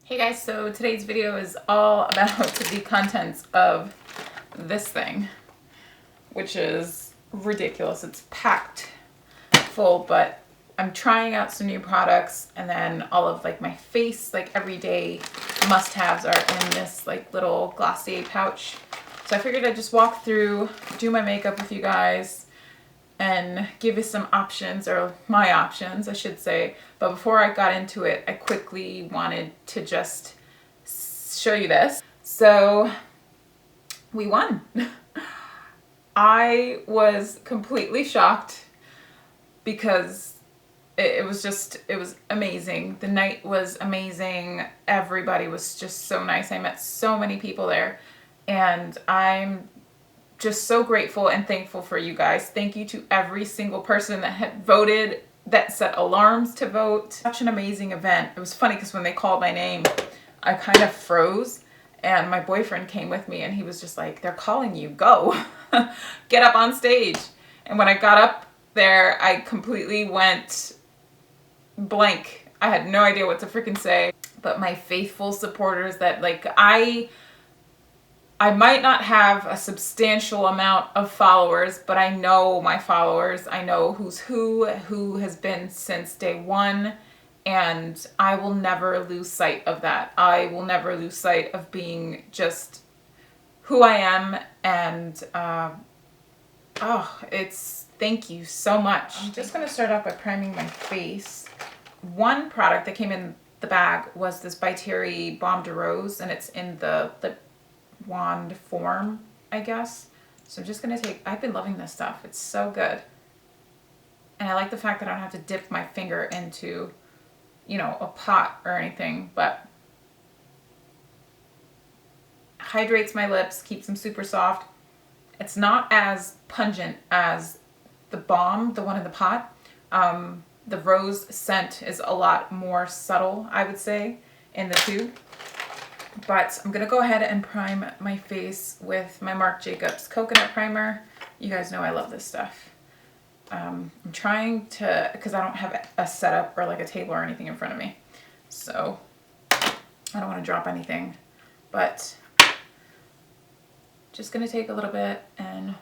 Hey guys, so today's video is all about the contents of this thing, which is ridiculous. It's packed full, but I'm trying out some new products, and then all of like my face, like everyday must-haves are in this like little Glossier pouch. So I figured I'd just walk through, do my makeup with you guys, and give you some options, or my options, I should say. But before I got into it, I quickly wanted to just show you this. So we won. I was completely shocked because it was amazing. The night was amazing. Everybody was just so nice. I met so many people there, and I'm just so grateful and thankful for you guys. Thank you to every single person that had voted, that set alarms to vote. Such an amazing event. It was funny because when they called my name, I kind of froze, and my boyfriend came with me, and he was just like, "They're calling you, go." Get up on stage. And when I got up there, I completely went blank. I had no idea what to freaking say. But my faithful supporters that like I might not have a substantial amount of followers, but I know my followers. I know who's who has been since day one, and I will never lose sight of that. I will never lose sight of being just who I am, and thank you so much. I'm just gonna start off by priming my face. One product that came in the bag was this By Terry Balm de Rose, and it's in the lip wand form, I guess. So I'm just gonna I've been loving this stuff. It's so good. And I like the fact that I don't have to dip my finger into, you know, a pot or anything, but hydrates my lips, keeps them super soft. It's not as pungent as the balm, the one in the pot. The rose scent is a lot more subtle, I would say, in the tube. But I'm going to go ahead and prime my face with my Marc Jacobs Coconut Primer. You guys know I love this stuff. I'm trying to, because I don't have a setup or like a table or anything in front of me. So I don't want to drop anything. But just going to take a little bit, and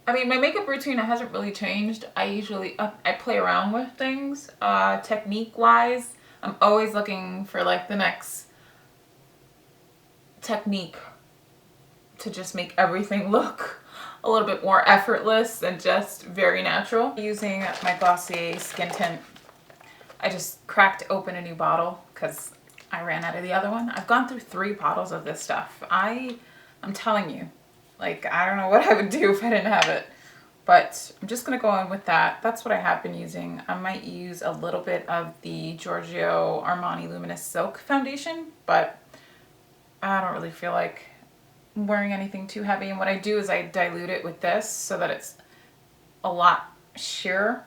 I mean, my makeup routine hasn't really changed. I play around with things. Technique-wise, I'm always looking for like the next technique to just make everything look a little bit more effortless and just very natural. Using my Glossier Skin Tint, I just cracked open a new bottle because I ran out of the other one. I've gone through 3 bottles of this stuff. I'm telling you, like, I don't know what I would do if I didn't have it. But I'm just going to go in with that. That's what I have been using. I might use a little bit of the Giorgio Armani Luminous Silk Foundation, but I don't really feel like wearing anything too heavy. And what I do is I dilute it with this so that it's a lot sheer.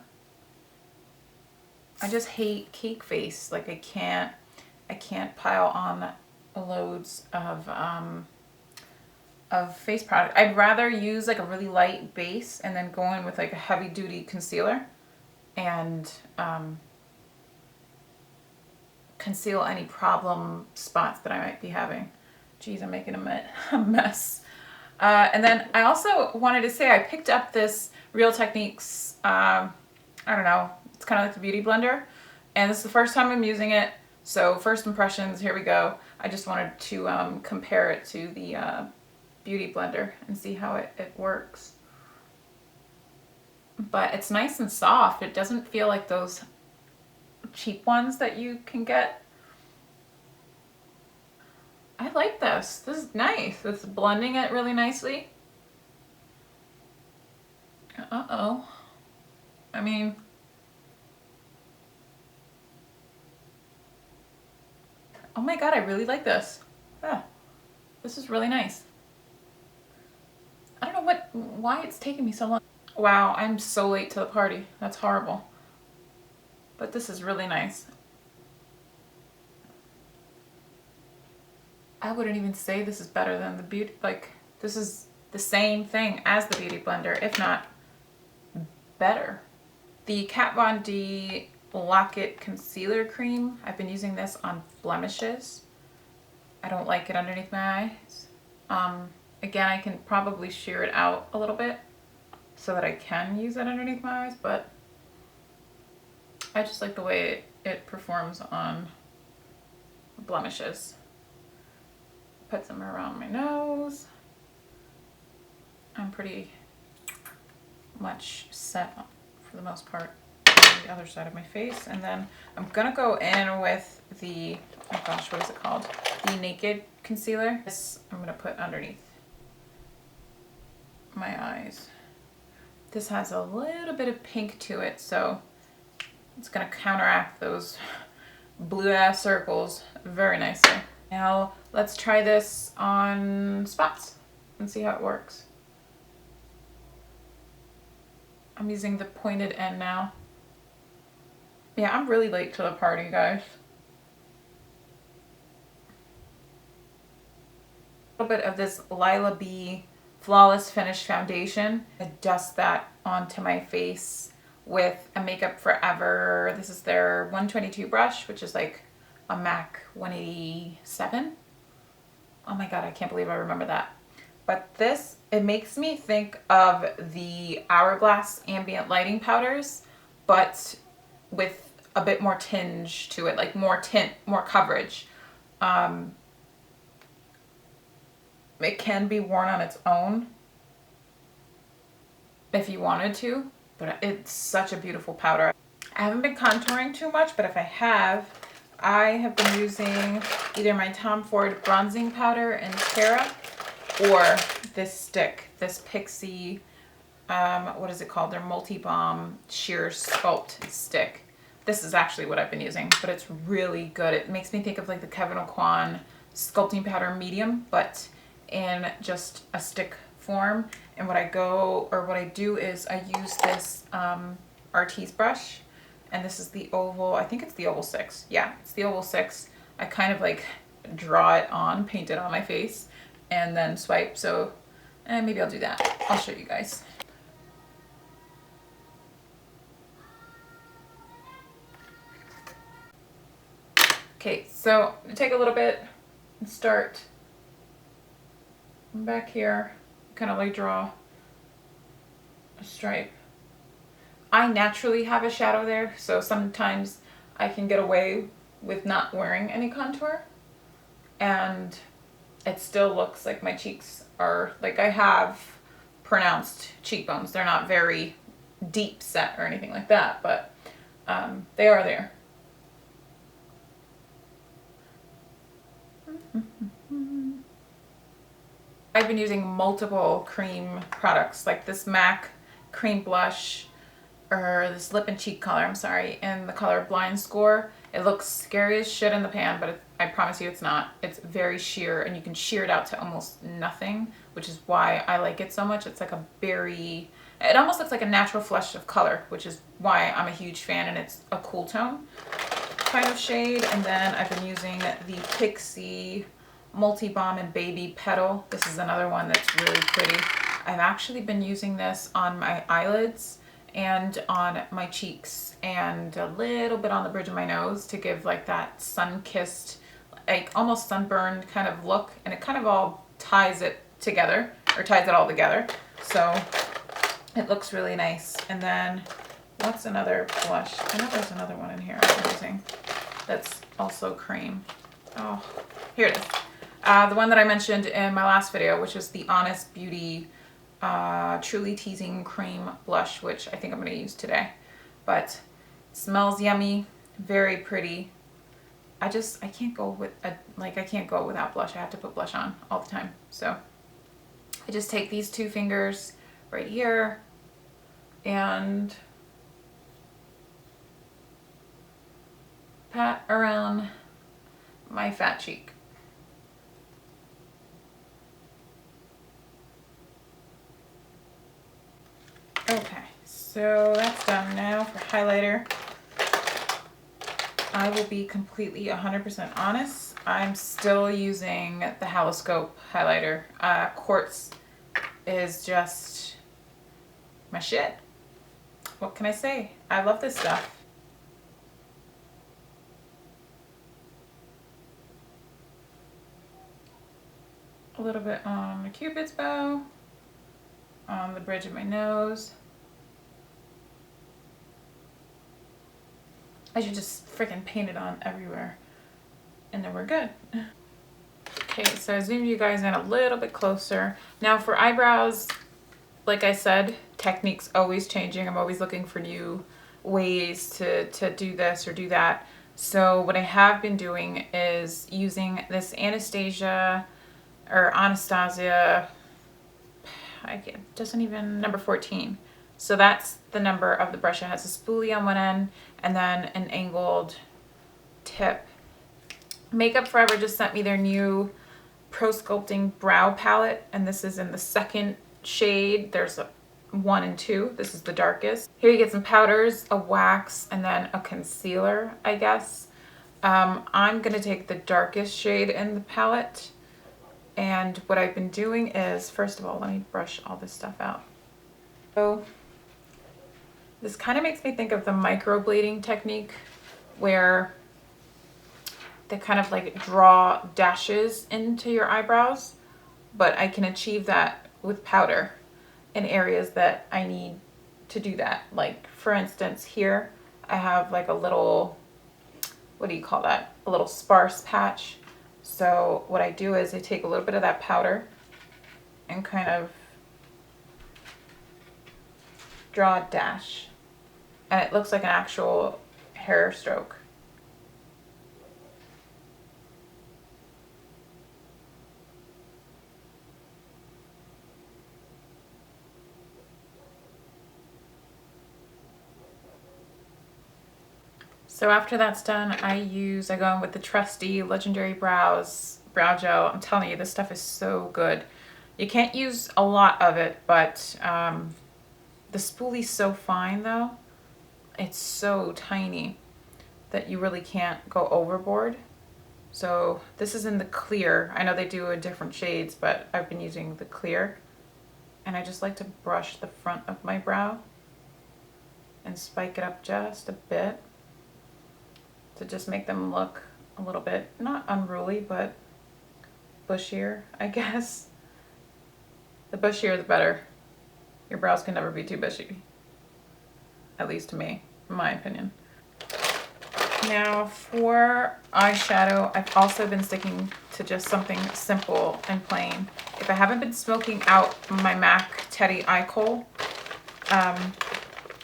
I just hate cake face. Like I can't pile on loads of face product. I'd rather use like a really light base and then go in with like a heavy duty concealer and conceal any problem spots that I might be having. Geez, I'm making a mess. And then I also wanted to say I picked up this Real Techniques, I don't know, it's kind of like the beauty blender, and this is the first time I'm using it. So first impressions, here we go. I just wanted to compare it to the beauty blender and see how it works. But it's nice and soft. It doesn't feel like those cheap ones that you can get. I like this. This is nice. It's blending it really nicely. Uh-oh. I mean, oh my God, I really like this. Yeah, this is really nice. I don't know why it's taking me so long. Wow, I'm so late to the party. That's horrible. But this is really nice. I wouldn't even say this is better than the beauty, like this is the same thing as the beauty blender, if not better. The Kat Von D Lock It Concealer Cream. I've been using this on blemishes. I don't like it underneath my eyes. Again, I can probably sheer it out a little bit so that I can use it underneath my eyes, but I just like the way it performs on blemishes. Put some around my nose. I'm pretty much set for the most part on the other side of my face. And then I'm gonna go in with the, oh gosh, what is it called? The Naked Concealer. This I'm gonna put underneath my eyes. This has a little bit of pink to it, so it's gonna counteract those blue ass circles very nicely. Now let's try this on spots and see how it works. I'm using the pointed end now. Yeah, I'm really late to the party, guys. A little bit of this Lila B Flawless Finish Foundation. I dust that onto my face with a Makeup Forever. This is their 122 brush, which is like a MAC 187. Oh my god, I can't believe I remember that. But this, it makes me think of the Hourglass ambient lighting powders, but with a bit more tinge to it, like more tint, more coverage. It can be worn on its own if you wanted to, but it's such a beautiful powder. I haven't been contouring too much, but if I have been using either my Tom Ford bronzing powder in Terra or this stick, this Pixie, what is it called? Their Multi-Balm Sheer Sculpt stick. This is actually what I've been using, but it's really good. It makes me think of like the Kevyn Aucoin sculpting powder medium, but in just a stick form. And what I do is I use this Artis brush, and this is the oval, I think it's the oval 6. Yeah, it's the oval 6. I kind of like draw it on, paint it on my face, and then swipe. So maybe I'll do that. I'll show you guys. Okay, so I'm gonna take a little bit and start back here, kind of like draw a stripe. I naturally have a shadow there, so sometimes I can get away with not wearing any contour, and it still looks like my cheeks are, like I have pronounced cheekbones. They're not very deep set or anything like that, but they are there. I've been using multiple cream products, like this MAC cream blush, or this lip and cheek color, I'm sorry, in the color Blind Score. It looks scary as shit in the pan, but I promise you it's not. It's very sheer, and you can sheer it out to almost nothing, which is why I like it so much. It's like a berry, it almost looks like a natural flush of color, which is why I'm a huge fan, and it's a cool tone kind of shade. And then I've been using the Pixie Multi-Balm and Baby Petal. This is another one that's really pretty. I've actually been using this on my eyelids and on my cheeks and a little bit on the bridge of my nose to give like that sun-kissed, like almost sunburned kind of look, and it kind of all ties it together, or ties it all together. So it looks really nice. And then what's another blush? I know there's another one in here I'm using that's also cream. Oh, here it is. The one that I mentioned in my last video, which is the Honest Beauty Truly Teasing Cream Blush, which I think I'm going to use today. But it smells yummy, very pretty. I can't go with I can't go without blush. I have to put blush on all the time. So I just take these two fingers right here and pat around my fat cheek. Okay, so that's done. Now for highlighter. I will be completely 100% honest. I'm still using the Haloscope highlighter. Quartz is just my shit. What can I say? I love this stuff. A little bit on the Cupid's bow, on the bridge of my nose. I should just freaking paint it on everywhere, and then we're good. Okay, so I zoomed you guys in a little bit closer. Now for eyebrows, like I said, technique's always changing. I'm always looking for new ways to do this or do that. So what I have been doing is using this Anastasia, it doesn't even, number 14. So that's the number of the brush. It has a spoolie on one end and then an angled tip. Makeup Forever just sent me their new Pro Sculpting Brow Palette, and this is in the second shade. There's a 1 and 2. This is the darkest. Here you get some powders, a wax, and then a concealer, I guess. I'm gonna take the darkest shade in the palette, and what I've been doing is, first of all, let me brush all this stuff out. So this kind of makes me think of the microblading technique, where they kind of like draw dashes into your eyebrows, but I can achieve that with powder in areas that I need to do that. Like for instance, here I have like a little, what do you call that? A little sparse patch. So what I do is I take a little bit of that powder and kind of draw a dash, and it looks like an actual hair stroke. So after that's done, I go in with the trusty Legendary Brow Gel. I'm telling you, this stuff is so good. You can't use a lot of it, but the spoolie's so fine though. It's so tiny that you really can't go overboard. So this is in the clear. I know they do in different shades, but I've been using the clear. And I just like to brush the front of my brow and spike it up just a bit to just make them look a little bit, not unruly, but bushier, I guess. The bushier, the better. Your brows can never be too bushy. At least to me, in my opinion. Now for eyeshadow, I've also been sticking to just something simple and plain. If I haven't been smoking out my MAC Teddy Eye Kohl,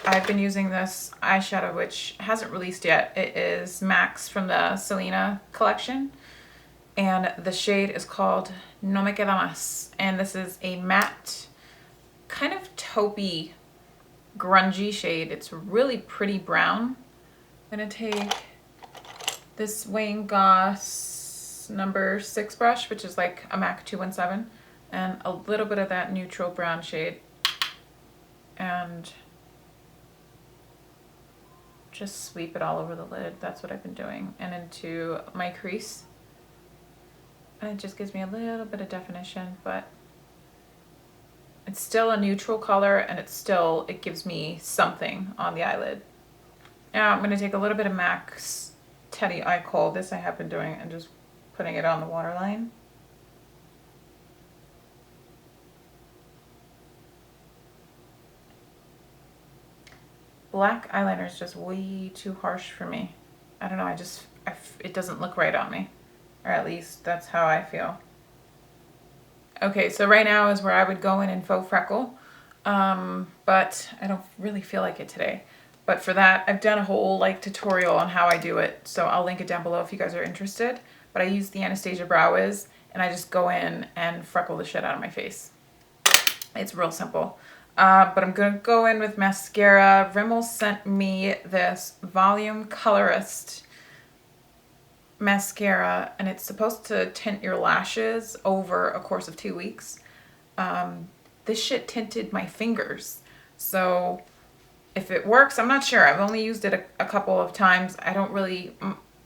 I've been using this eyeshadow, which hasn't released yet. It is MAC's from the Selena collection, and the shade is called No Me Queda Más. And this is a matte, kind of taupey, grungy shade. It's really pretty brown. I'm gonna take this Wayne Goss number 6 brush, which is like a MAC 217, and a little bit of that neutral brown shade, and just sweep it all over the lid. That's what I've been doing, and into my crease. And it just gives me a little bit of definition, but it's still a neutral color, and it gives me something on the eyelid. Now I'm gonna take a little bit of MAC's Teddy Eye Kohl, this I have been doing, and just putting it on the waterline. Black eyeliner is just way too harsh for me. I don't know, it doesn't look right on me. Or at least that's how I feel. Okay, so right now is where I would go in and faux freckle. But I don't really feel like it today. But for that, I've done a whole tutorial on how I do it. So I'll link it down below if you guys are interested. But I use the Anastasia Brow Wiz, and I just go in and freckle the shit out of my face. It's real simple. But I'm gonna go in with mascara. Rimmel sent me this Volume Colorist mascara, and it's supposed to tint your lashes over a course of 2 weeks. This shit tinted my fingers. So if it works, I'm not sure. I've only used it a couple of times. I don't really,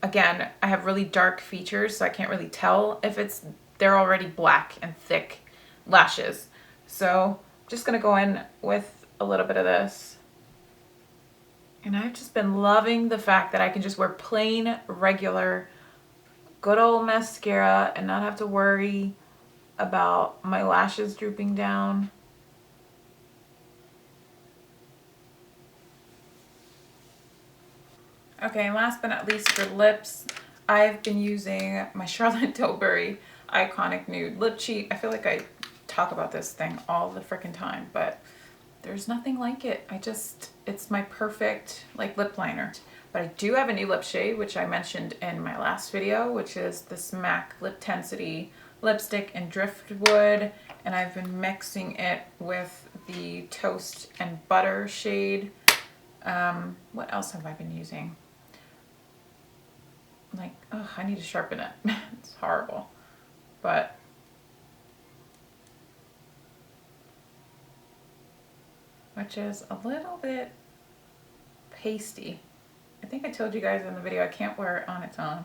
again, I have really dark features, so I can't really tell if they're already black and thick lashes. So I'm just gonna go in with a little bit of this. And I've just been loving the fact that I can just wear plain, regular, good old mascara and not have to worry about my lashes drooping down. Okay, last but not least for lips, I've been using my Charlotte Tilbury Iconic Nude Lip Cheat. I feel like I talk about this thing all the freaking time, but there's nothing like it. It's my perfect like lip liner. But I do have a new lip shade, which I mentioned in my last video, which is this MAC Liptensitiy lipstick in Driftwood. And I've been mixing it with the Toast and Butter shade. What else have I been using? Like, oh, I need to sharpen it. It's horrible. But which is a little bit pasty. I think I told you guys in the video I can't wear it on its own.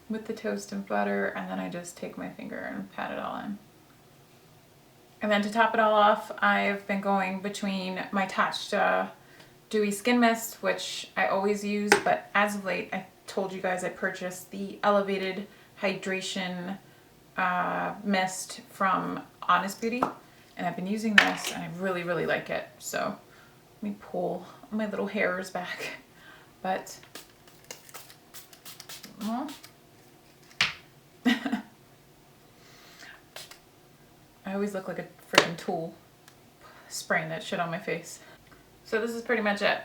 With the Toast and Butter, and then I just take my finger and pat it all in. And then to top it all off, I've been going between my Tatcha Dewy Skin Mist, which I always use, but as of late, I told you guys I purchased the Elevated Hydration mist from Honest Beauty, and I've been using this, and I really, really like it. So let me pull my little hairs back, but I always look like a freaking tool spraying that shit on my face. So this is pretty much it.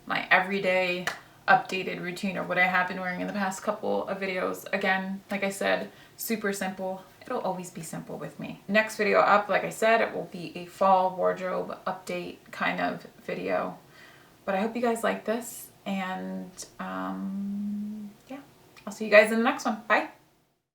My everyday updated routine, or what I have been wearing in the past couple of videos. Again, like I said, super simple. It'll always be simple with me. Next video up, like I said, it will be a fall wardrobe update kind of video. But I hope you guys like this, and yeah, I'll see you guys in the next one. Bye.